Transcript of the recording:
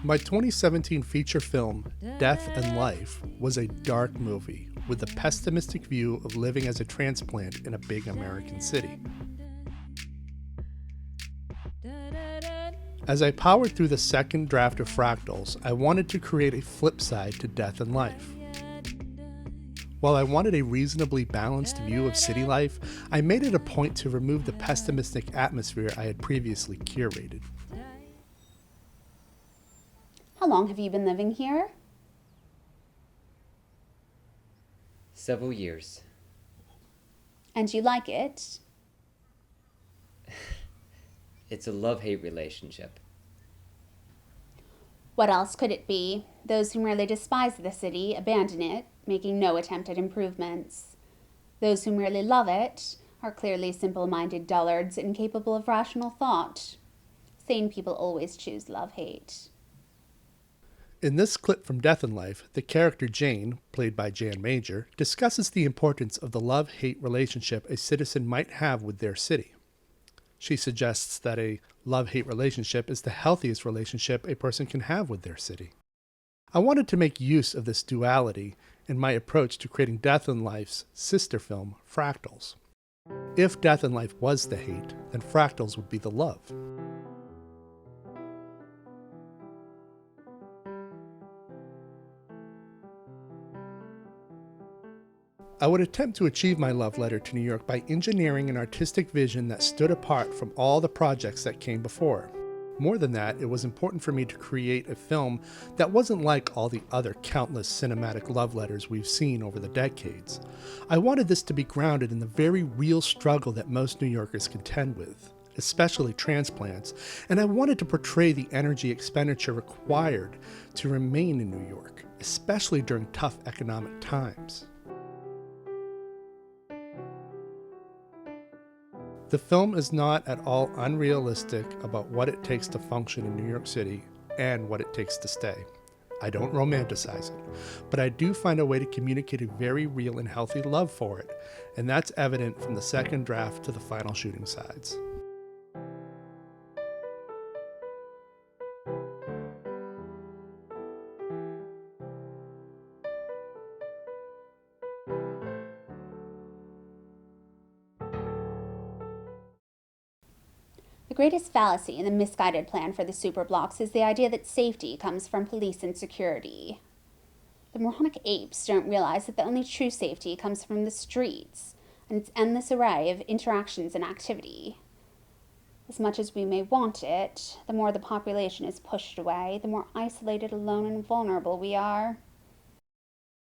My 2017 feature film, Death and Life, was a dark movie with a pessimistic view of living as a transplant in a big American city. As I powered through the second draft of Fractals, I wanted to create a flip side to Death and Life. While I wanted a reasonably balanced view of city life, I made it a point to remove the pessimistic atmosphere I had previously curated. How long have you been living here? Several years. And you like it? It's a love-hate relationship. What else could it be? Those who merely despise the city abandon it, making no attempt at improvements. Those who merely love it are clearly simple-minded dullards incapable of rational thought. Sane people always choose love-hate. In this clip from Death and Life, the character Jane, played by Jan Major, discusses the importance of the love-hate relationship a citizen might have with their city. She suggests that a love-hate relationship is the healthiest relationship a person can have with their city. I wanted to make use of this duality in my approach to creating Death and Life's sister film, Fractals. If Death and Life was the hate, then Fractals would be the love. I would attempt to achieve my love letter to New York by engineering an artistic vision that stood apart from all the projects that came before. More than that, it was important for me to create a film that wasn't like all the other countless cinematic love letters we've seen over the decades. I wanted this to be grounded in the very real struggle that most New Yorkers contend with, especially transplants, and I wanted to portray the energy expenditure required to remain in New York, especially during tough economic times. The film is not at all unrealistic about what it takes to function in New York City and what it takes to stay. I don't romanticize it, but I do find a way to communicate a very real and healthy love for it, and that's evident from the second draft to the final shooting sides. The greatest fallacy in the misguided plan for the superblocks is the idea that safety comes from police and security. The moronic apes don't realize that the only true safety comes from the streets and its endless array of interactions and activity. As much as we may want it, the more the population is pushed away, the more isolated, alone, and vulnerable we are.